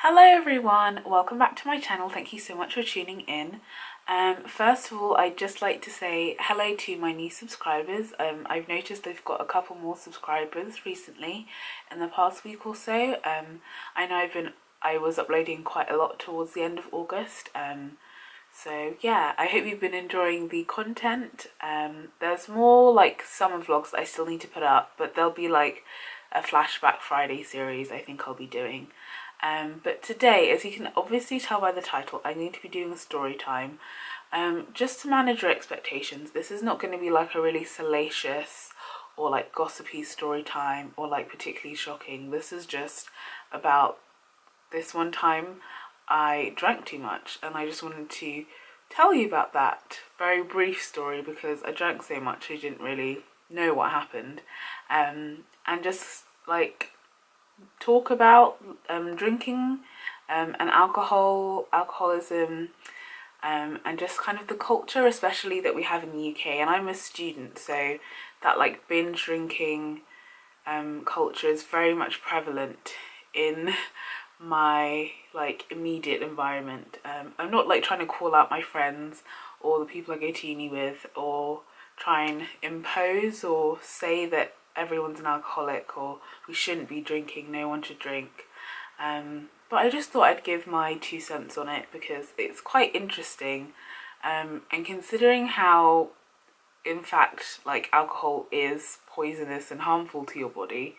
Hello everyone, welcome back to my channel. Thank you so much for tuning in. First of all, I'd just like to say hello to my new subscribers. I've noticed I've got a couple more subscribers recently in the past week or so. I know I was uploading quite a lot towards the end of August. So yeah, I hope you've been enjoying the content. There's more like summer vlogs that I still need to put up, but there'll be like a flashback Friday series I think I'll be doing. But today, as you can obviously tell by the title, I'm going to be doing a story time. Just to manage your expectations, this is not going to be like a really salacious or like gossipy story time or like particularly shocking. This is just about this one time I drank too much, and I just wanted to tell you about that very brief story because I drank so much I didn't really know what happened, and just like talk about drinking and alcoholism, and just kind of the culture especially that we have in the UK. And I'm a student, so that like binge drinking culture is very much prevalent in my like immediate environment. I'm not like trying to call out my friends or the people I go to uni with or try and impose or say that everyone's an alcoholic or we shouldn't be drinking, no one should drink. But I just thought I'd give my 2 cents on it because it's quite interesting, and considering how in fact like alcohol is poisonous and harmful to your body,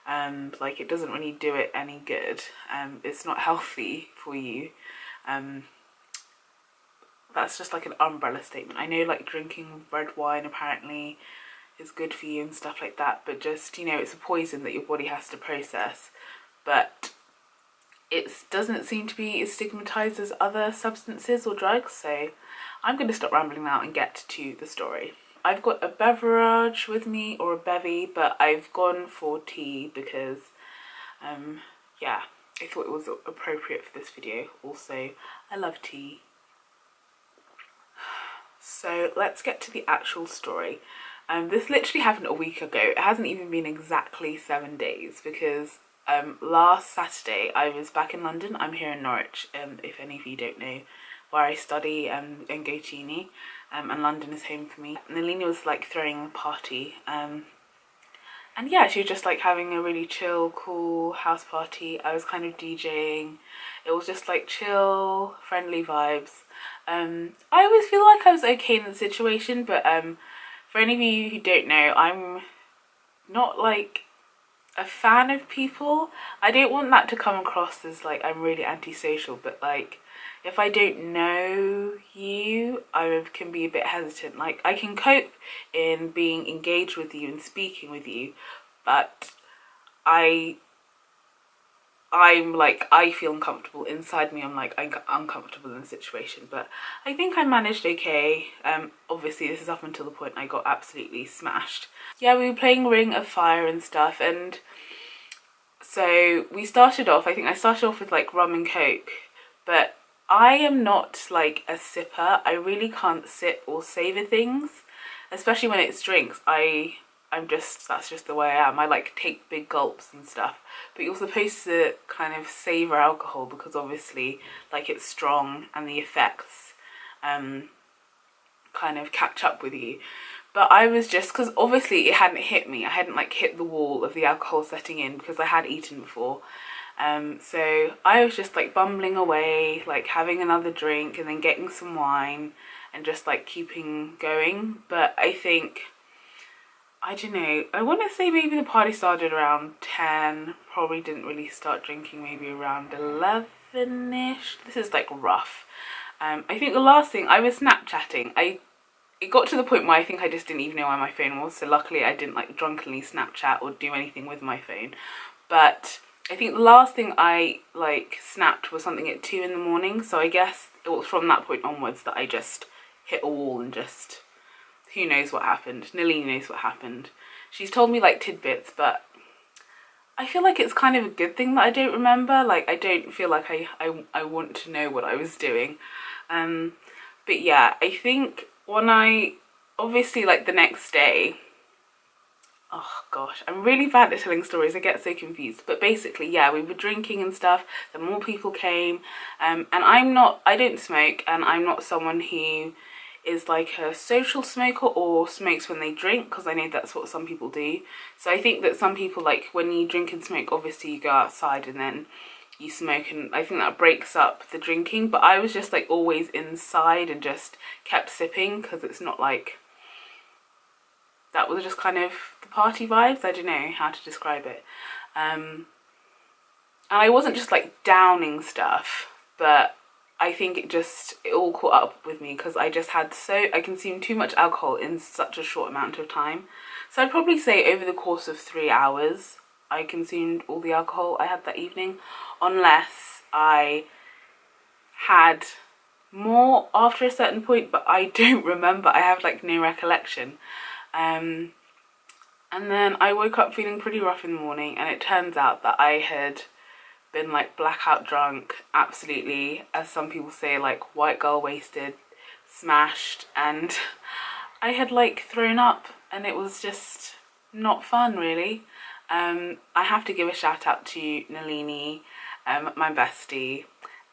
like it doesn't really do it any good, it's not healthy for you. That's just like an umbrella statement. I know like drinking red wine apparently is good for you and stuff like that, but just, you know, it's a poison that your body has to process, but it doesn't seem to be as stigmatized as other substances or drugs. So I'm going to stop rambling now and get to the story. I've got a beverage with me, or a bevy, but I've gone for tea because yeah, I thought it was appropriate for this video. Also, I love tea. So let's get to the actual story. This literally happened a week ago. It hasn't even been exactly 7 days because last Saturday I was back in London. I'm here in Norwich, if any of you don't know, where I study and go to uni, and London is home for me. And Alina was like throwing a party, and yeah, she was just like having a really chill, cool house party. I was kind of DJing. It was just like chill, friendly vibes. I always feel like I was okay in the situation, but for any of you who don't know, I'm not like a fan of people. I don't want that to come across as like I'm really antisocial, but like if I don't know you, I can be a bit hesitant. Like I can cope in being engaged with you and speaking with you, but I'm like, I feel uncomfortable inside me. I'm like, I'm uncomfortable in the situation, but I think I managed okay. Obviously this is up until the point I got absolutely smashed. Yeah, we were playing Ring of Fire and stuff, and so we started off, I think I started off with like rum and coke, but I am not like a sipper. I really can't sip or savor things, especially when it's drinks. That's just the way I am. I like take big gulps and stuff, but you're supposed to kind of savor alcohol because obviously like it's strong and the effects kind of catch up with you. But I was just, because obviously it hadn't hit me, I hadn't like hit the wall of the alcohol setting in because I had eaten before. So I was just like bumbling away, like having another drink and then getting some wine and just like keeping going. But I think, I don't know, I want to say maybe the party started around 10, probably didn't really start drinking maybe around 11ish. This is like rough. I think the last thing, I was Snapchatting. It got to the point where I think I just didn't even know where my phone was, so luckily I didn't like drunkenly Snapchat or do anything with my phone. But I think the last thing I like snapped was something at 2 in the morning, so I guess it was from that point onwards that I just hit a wall and just, who knows what happened. Nalini knows what happened. She's told me like tidbits, but I feel like it's kind of a good thing that I don't remember. Like I don't feel like I want to know what I was doing. But yeah, I think when I, obviously like the next day, oh gosh, I'm really bad at telling stories. I get so confused. But basically, yeah, we were drinking and stuff. Then more people came. And I don't smoke, and I'm not someone who is like a social smoker or smokes when they drink, because I know that's what some people do. So I think that some people, like, when you drink and smoke, obviously you go outside and then you smoke, and I think that breaks up the drinking. But I was just like always inside and just kept sipping, because it's not like, that was just kind of the party vibes. I don't know how to describe it. And I wasn't just like downing stuff, but I think it all caught up with me, because I consumed too much alcohol in such a short amount of time. So I'd probably say over the course of 3 hours, I consumed all the alcohol I had that evening, unless I had more after a certain point, but I don't remember. I have like no recollection. And then I woke up feeling pretty rough in the morning, and it turns out that I had been like blackout drunk, absolutely, as some people say, like white girl wasted, smashed, and I had like thrown up, and it was just not fun, really. I have to give a shout out to Nalini, my bestie,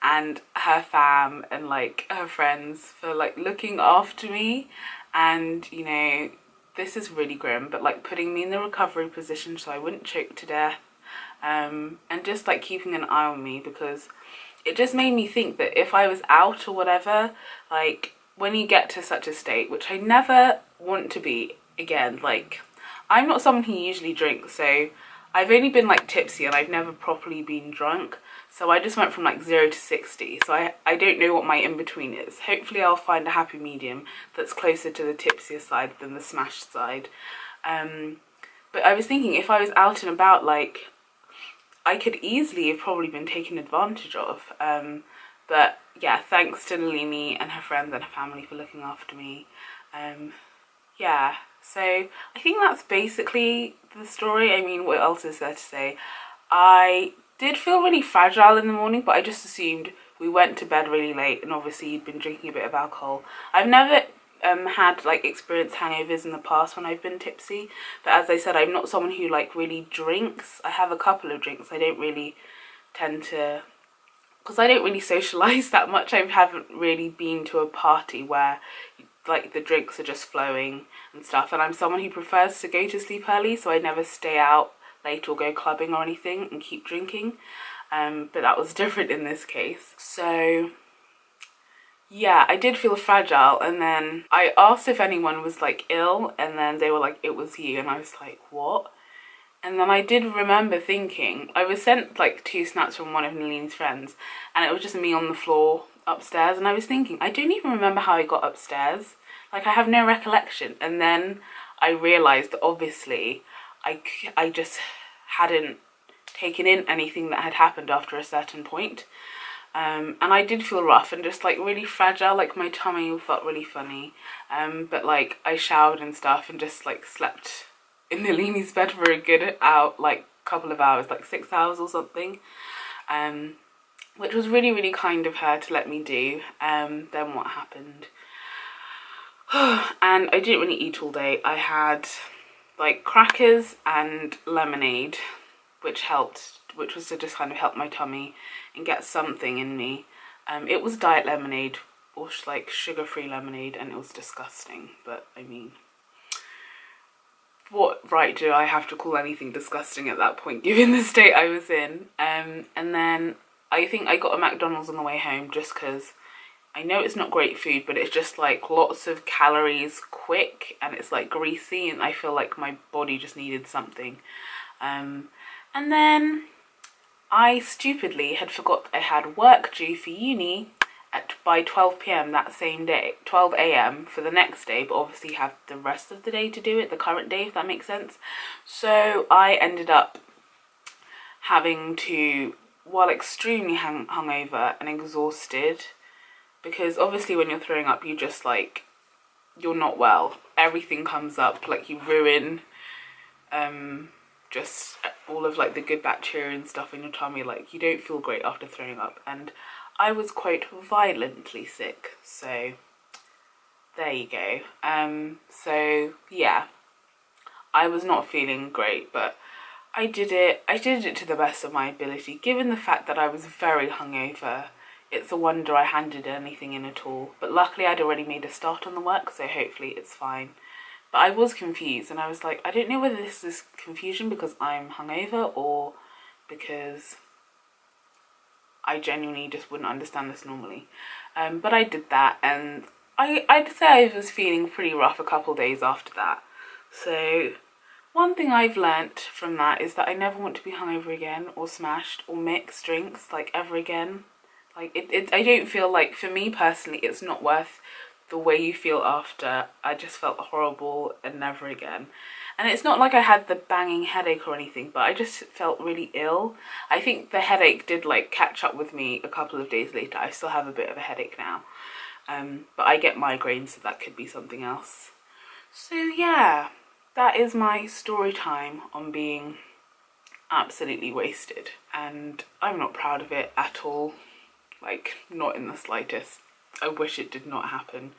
and her fam and like her friends for like looking after me, and you know, this is really grim, but like putting me in the recovery position so I wouldn't choke to death, and just like keeping an eye on me, because it just made me think that if I was out or whatever, like when you get to such a state, which I never want to be again, like I'm not someone who usually drinks, so I've only been like tipsy and I've never properly been drunk. So I just went from like 0 to 60. So I don't know what my in-between is. Hopefully I'll find a happy medium that's closer to the tipsier side than the smashed side. But I was thinking, if I was out and about, like I could easily have probably been taken advantage of. But yeah, thanks to Nalini and her friends and her family for looking after me. Yeah, so I think that's basically the story. I mean, what else is there to say? I did feel really fragile in the morning, but I just assumed we went to bed really late, and obviously you'd been drinking a bit of alcohol. I've never had like experienced hangovers in the past when I've been tipsy, but as I said, I'm not someone who like really drinks. I have a couple of drinks. I don't really tend to, because I don't really socialise that much. I haven't really been to a party where like the drinks are just flowing and stuff, and I'm someone who prefers to go to sleep early, so I never stay out late or go clubbing or anything and keep drinking. But that was different in this case. So yeah, I did feel fragile, and then I asked if anyone was like ill, and then they were like, it was you, and I was like, what? And then I did remember thinking, I was sent like 2 snaps from one of Nalini's friends, and it was just me on the floor upstairs, and I was thinking, I don't even remember how I got upstairs. Like, I have no recollection. And then I realised that obviously I just hadn't taken in anything that had happened after a certain point. And I did feel rough and just like really fragile, like my tummy felt really funny. But like I showered and stuff and just like slept in Nalini's bed for a good couple of hours, like 6 hours or something. Which was really, really kind of her to let me do. Then what happened? And I didn't really eat all day. I had like crackers and lemonade, which was to just kind of help my tummy and get something in me. It was diet lemonade, or like sugar-free lemonade, and it was disgusting. But I mean, what right do I have to call anything disgusting at that point, given the state I was in? And then I think I got a McDonald's on the way home, just because I know it's not great food, but it's just like lots of calories quick, and it's like greasy, and I feel like my body just needed something. And then I stupidly had forgot I had work due for uni by 12 p.m. that same day, 12 a.m. for the next day, but obviously have the rest of the day to do it, the current day, if that makes sense. So I ended up having to, while extremely hungover and exhausted, because obviously when you're throwing up, you just like, you're not well. Everything comes up, like you ruin just all of like the good bacteria and stuff in your tummy. Like you don't feel great after throwing up, and I was quite violently sick, so there you go. So yeah, I was not feeling great, but I did it. I did it to the best of my ability, given the fact that I was very hungover. It's a wonder I handed anything in at all. But luckily I'd already made a start on the work, so hopefully it's fine. But I was confused, and I was like, I don't know whether this is confusion because I'm hungover or because I genuinely just wouldn't understand this normally. But I did that, and I'd say I was feeling pretty rough a couple days after that. So one thing I've learnt from that is that I never want to be hungover again, or smashed, or mixed drinks, like, ever again. Like, I don't feel like, for me personally, it's not worth the way you feel after. I just felt horrible, and never again. And it's not like I had the banging headache or anything, but I just felt really ill. I think the headache did like catch up with me a couple of days later. I still have a bit of a headache now. But I get migraines, so that could be something else. So yeah, that is my story time on being absolutely wasted. And I'm not proud of it at all. Like, not in the slightest. I wish it did not happen.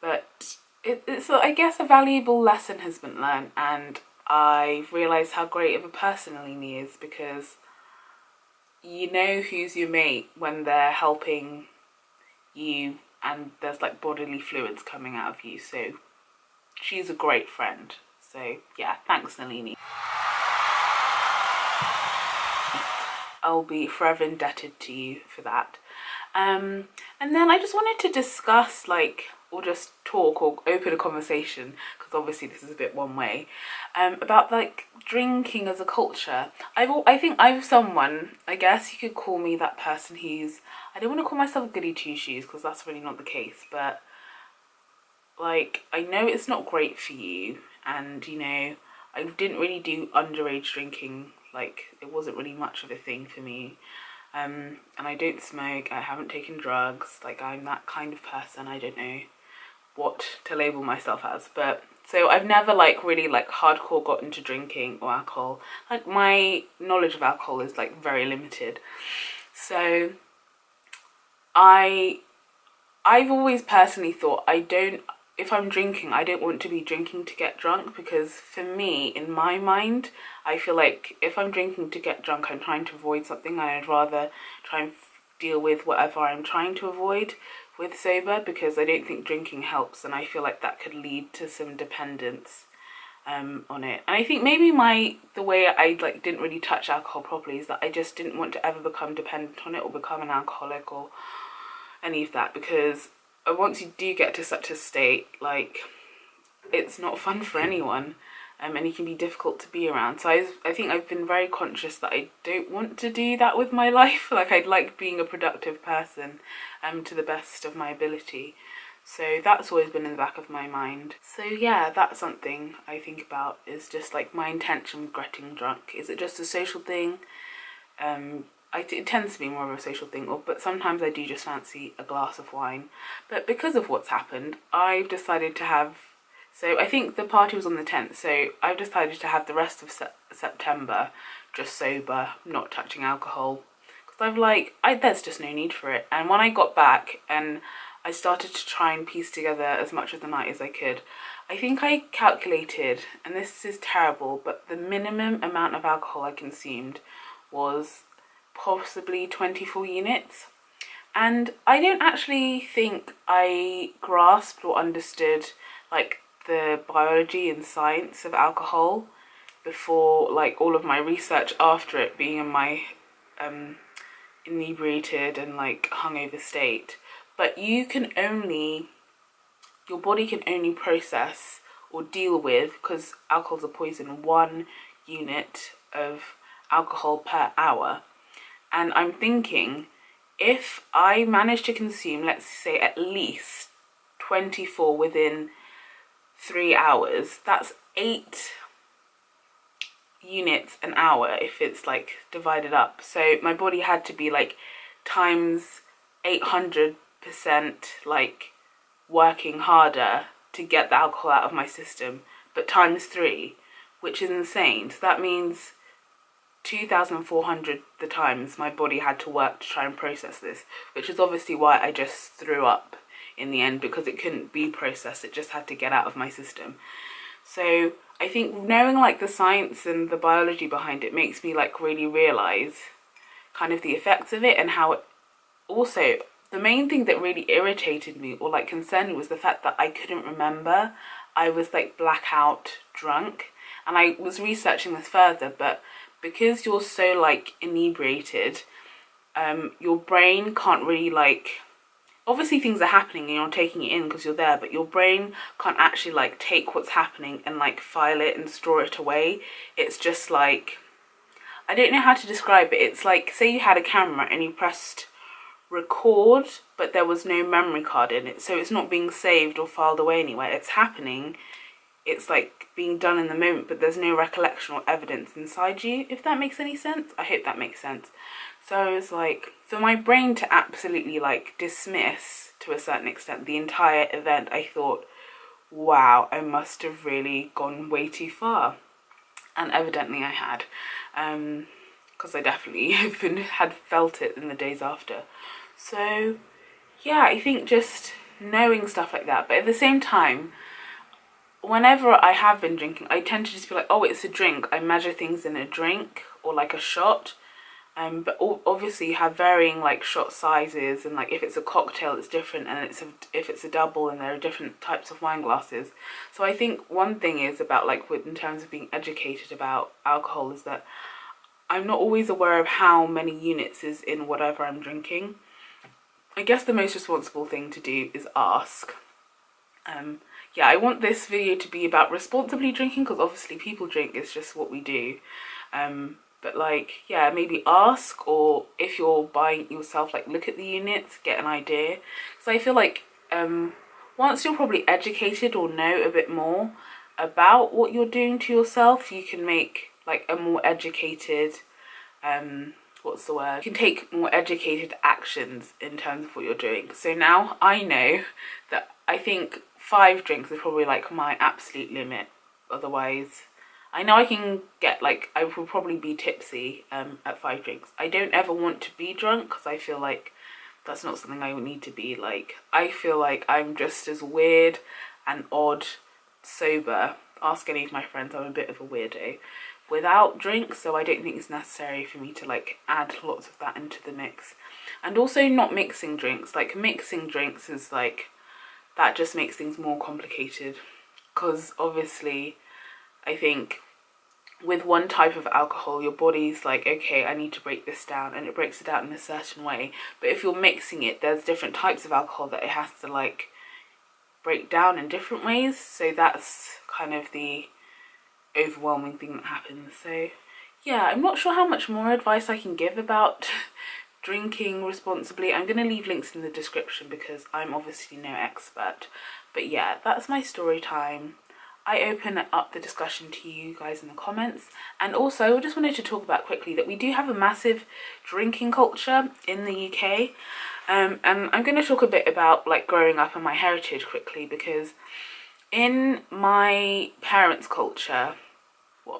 But it's I guess a valuable lesson has been learned, and I've realised how great of a person Alini is, because you know who's your mate when they're helping you and there's like bodily fluids coming out of you. So she's a great friend. So yeah, thanks Nalini. I'll be forever indebted to you for that. And then I just wanted to discuss, like, or just talk or open a conversation, because obviously this is a bit one way, about like drinking as a culture. I think I'm someone, I guess you could call me that person who's, I don't want to call myself goody two shoes because that's really not the case, but like, I know it's not great for you, and you know, I didn't really do underage drinking. Like, it wasn't really much of a thing for me. And I don't smoke, I haven't taken drugs, like, I'm that kind of person. I don't know what to label myself as, but so I've never like really like hardcore got into drinking or alcohol. Like, my knowledge of alcohol is like very limited. So I've always personally thought if I'm drinking, I don't want to be drinking to get drunk, because for me, in my mind, I feel like if I'm drinking to get drunk, I'm trying to avoid something, and I'd rather try and deal with whatever I'm trying to avoid with sober, because I don't think drinking helps, and I feel like that could lead to some dependence on it. And I think maybe the way I like didn't really touch alcohol properly is that I just didn't want to ever become dependent on it or become an alcoholic or any of that, because once you do get to such a state, like, it's not fun for anyone, and it can be difficult to be around. So I think I've been very conscious that I don't want to do that with my life. Like, I'd like being a productive person to the best of my ability. So that's always been in the back of my mind. So yeah, that's something I think about, is just like my intention with getting drunk. Is it just a social thing? It tends to be more of a social thing, but sometimes I do just fancy a glass of wine. But because of what's happened, I've decided to have, so I think the party was on the 10th, so I've decided to have the rest of September just sober, not touching alcohol, because there's just no need for it. And when I got back and I started to try and piece together as much of the night as I could, I think I calculated, and this is terrible, but the minimum amount of alcohol I consumed was possibly 24 units. And I don't actually think I grasped or understood like the biology and science of alcohol before like all of my research after it, being in my inebriated and like hungover state. But your body can only process or deal with, because alcohol's a poison, 1 unit of alcohol per hour. And I'm thinking, if I manage to consume, let's say, at least 24 within 3 hours, that's 8 units an hour if it's like divided up. So my body had to be like times 800% like working harder to get the alcohol out of my system, but times 3, which is insane. So that means 2,400 the times my body had to work to try and process this, which is obviously why I just threw up in the end, because it couldn't be processed, it just had to get out of my system. So I think knowing like the science and the biology behind it makes me like really realise kind of the effects of it, and how it also, the main thing that really irritated me or like concerned me was the fact that I couldn't remember. I was like blackout drunk, and I was researching this further, but because you're so like inebriated, your brain can't really like, obviously things are happening and you're taking it in because you're there, but your brain can't actually like take what's happening and like file it and store it away. It's just like, I don't know how to describe it. It's like, say you had a camera and you pressed record, but there was no memory card in it, so it's not being saved or filed away anywhere. It's happening, it's like being done in the moment, but there's no recollection or evidence inside you, if that makes any sense. I hope that makes sense. So it's like, for my brain to absolutely like dismiss to a certain extent the entire event, I thought, wow, I must have really gone way too far. And evidently I had, because I definitely had felt it in the days after. So yeah, I think just knowing stuff like that, but at the same time, whenever I have been drinking, I tend to just be like, oh, it's a drink. I measure things in a drink or like a shot. But obviously you have varying like shot sizes, and like if it's a cocktail it's different, and if it's a double, and there are different types of wine glasses. So I think one thing is about like in terms of being educated about alcohol is that I'm not always aware of how many units is in whatever I'm drinking. I guess the most responsible thing to do is ask. Yeah, I want this video to be about responsibly drinking, because obviously people drink, it's just what we do. But like, yeah, maybe ask, or if you're buying it yourself, like look at the units, get an idea. So I feel like once you're probably educated or know a bit more about what you're doing to yourself, you can make like a more educated, what's the word? You can take more educated actions in terms of what you're doing. So now I know that I think 5 drinks is probably like my absolute limit. Otherwise, I know I can get like, I will probably be tipsy at 5 drinks. I don't ever want to be drunk because I feel like that's not something I would need to be. Like, I feel like I'm just as weird and odd sober. Ask any of my friends, I'm a bit of a weirdo without drinks, so I don't think it's necessary for me to like add lots of that into the mix. And also not mixing drinks. Like mixing drinks is like, that just makes things more complicated, because obviously I think with one type of alcohol your body's like, okay, I need to break this down, and it breaks it down in a certain way. But if you're mixing it, there's different types of alcohol that it has to like break down in different ways. So that's kind of the overwhelming thing that happens. So yeah, I'm not sure how much more advice I can give about drinking responsibly. I'm going to leave links in the description because I'm obviously no expert. But yeah, that's my story time. I open up the discussion to you guys in the comments. And also, I just wanted to talk about quickly that we do have a massive drinking culture in the UK. And I'm going to talk a bit about like growing up and my heritage quickly, because in my parents' culture,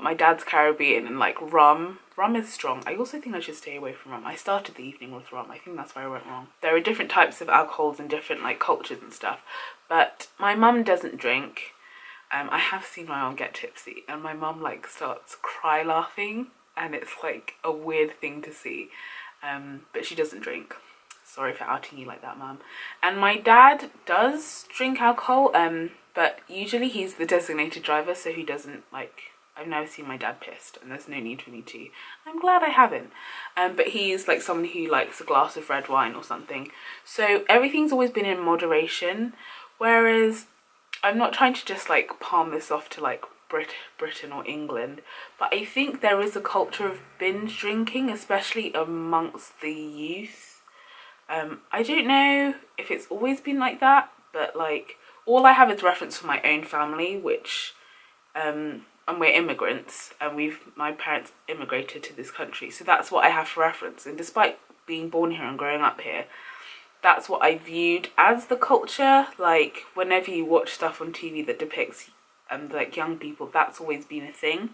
my dad's Caribbean, and like rum is strong. I also think I should stay away from rum. I started the evening with rum. I think that's where I went wrong. There are different types of alcohols and different like cultures and stuff. But my mum doesn't drink. I have seen my mum get tipsy, and my mum like starts cry laughing, and it's like a weird thing to see. But she doesn't drink. Sorry for outing you like that, mum. And my dad does drink alcohol, but usually he's the designated driver, so he doesn't like, I've never seen my dad pissed, and there's no need for me to. I'm glad I haven't. But he's like someone who likes a glass of red wine or something. So everything's always been in moderation, whereas I'm not trying to just like palm this off to like Britain or England, but I think there is a culture of binge drinking, especially amongst the youth. I don't know if it's always been like that, but like all I have is reference for my own family, which and we're immigrants, and my parents immigrated to this country, so that's what I have for reference. And despite being born here and growing up here, that's what I viewed as the culture. Like whenever you watch stuff on TV that depicts like young people, that's always been a thing.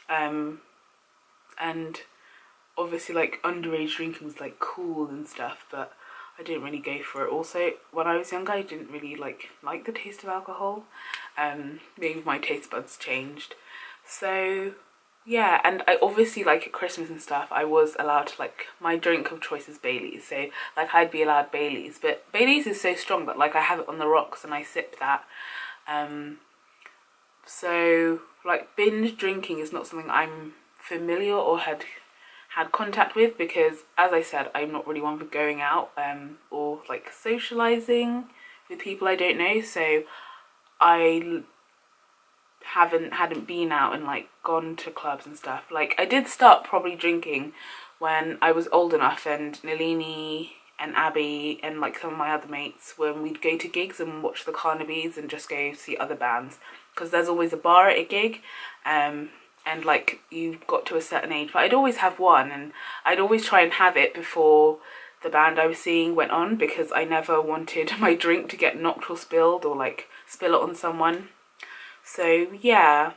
And obviously like underage drinking was like cool and stuff, but I didn't really go for it. Also, when I was younger, I didn't really like the taste of alcohol. Maybe my taste buds changed. So yeah, and I obviously, like, at Christmas and stuff, I was allowed to, like, my drink of choice is Baileys, so like I'd be allowed Baileys, but Baileys is so strong that like I have it on the rocks and I sip that. So like binge drinking is not something I'm familiar or had contact with, because as I said, I'm not really one for going out or like socializing with people I don't know, so I hadn't been out and like gone to clubs and stuff. Like I did start probably drinking when I was old enough, and Nalini and Abby and like some of my other mates, when we'd go to gigs and watch the Carnabies and just go see other bands, because there's always a bar at a gig, and like you got to a certain age, but I'd always have one, and I'd always try and have it before the band I was seeing went on, because I never wanted my drink to get knocked or spilled, or like spill it on someone. So yeah,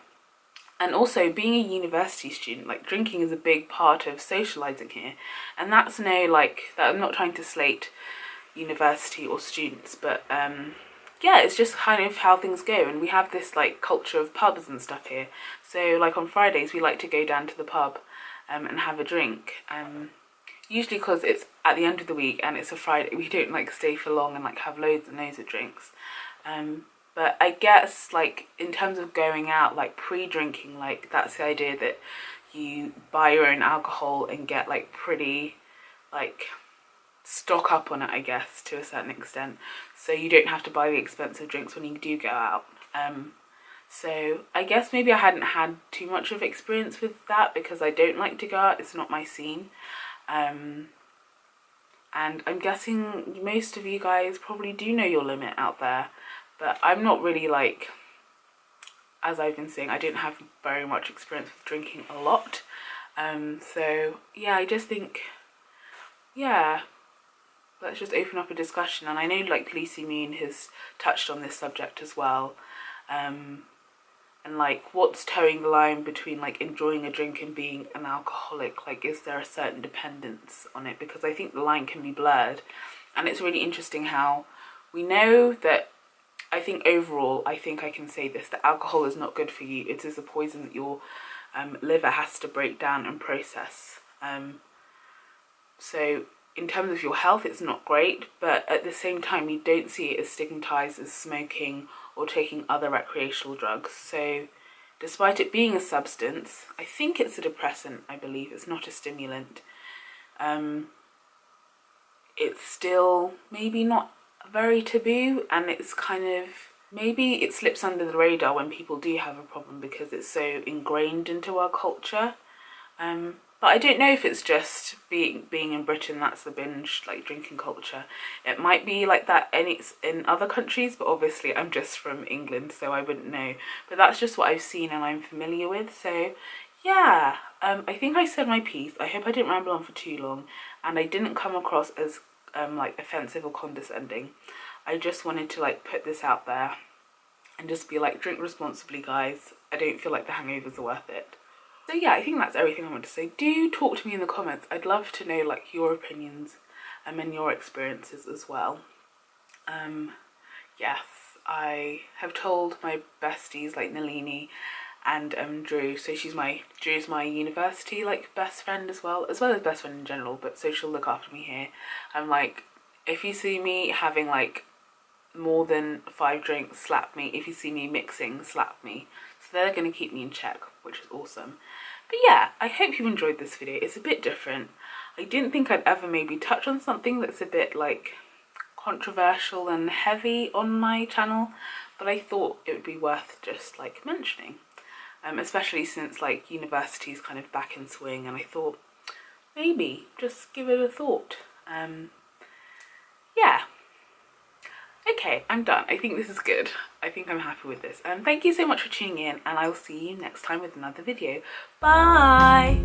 and also being a university student, like drinking is a big part of socializing here, and that's no like that I'm not trying to slate university or students, but yeah, it's just kind of how things go, and we have this like culture of pubs and stuff here. So like on Fridays we like to go down to the pub and have a drink, usually because it's at the end of the week and it's a Friday. We don't like stay for long and like have loads and loads of drinks. But I guess like in terms of going out, like pre-drinking, like that's the idea that you buy your own alcohol and get like pretty like stock up on it, I guess, to a certain extent, so you don't have to buy the expensive drinks when you do go out. So I guess maybe I hadn't had too much of experience with that, because I don't like to go out, it's not my scene. And I'm guessing most of you guys probably do know your limit out there, but I'm not really like, as I've been saying, I didn't have very much experience with drinking a lot. So yeah, I just think, yeah, let's just open up a discussion. And I know like Lucy Moon has touched on this subject as well. And like, what's towing the line between like enjoying a drink and being an alcoholic? Like, is there a certain dependence on it? Because I think the line can be blurred. And it's really interesting how we know that, I think overall, I think I can say this, that alcohol is not good for you. It is a poison that your liver has to break down and process. So in terms of your health, it's not great, but at the same time, you don't see it as stigmatized as smoking or taking other recreational drugs. So despite it being a substance, I think it's a depressant, I believe. It's not a stimulant. It's still maybe not very taboo, and it's kind of, maybe it slips under the radar when people do have a problem because it's so ingrained into our culture. But I don't know if it's just being in Britain, that's the binge like drinking culture. It might be like that in other countries, but obviously I'm just from England, so I wouldn't know. But that's just what I've seen and I'm familiar with. So yeah, I think I said my piece. I hope I didn't ramble on for too long, and I didn't come across as like offensive or condescending. I just wanted to like put this out there and just be like, drink responsibly, guys. I don't feel like the hangovers are worth it. So yeah, I think that's everything I want to say. Do talk to me in the comments. I'd love to know like your opinions and your experiences as well. Yes, I have told my besties like Nalini and Drew. So Drew's my university like best friend as well as best friend in general, but so she'll look after me here. I'm like, if you see me having like more than 5 drinks, slap me. If you see me mixing, slap me. So they're going to keep me in check, which is awesome. But yeah, I hope you enjoyed this video. It's a bit different. I didn't think I'd ever maybe touch on something that's a bit like controversial and heavy on my channel, but I thought it would be worth just like mentioning, especially since like university is kind of back in swing, and I thought maybe just give it a thought. Yeah. Okay, I'm done. I think this is good. I think I'm happy with this. Thank you so much for tuning in, and I will see you next time with another video. Bye!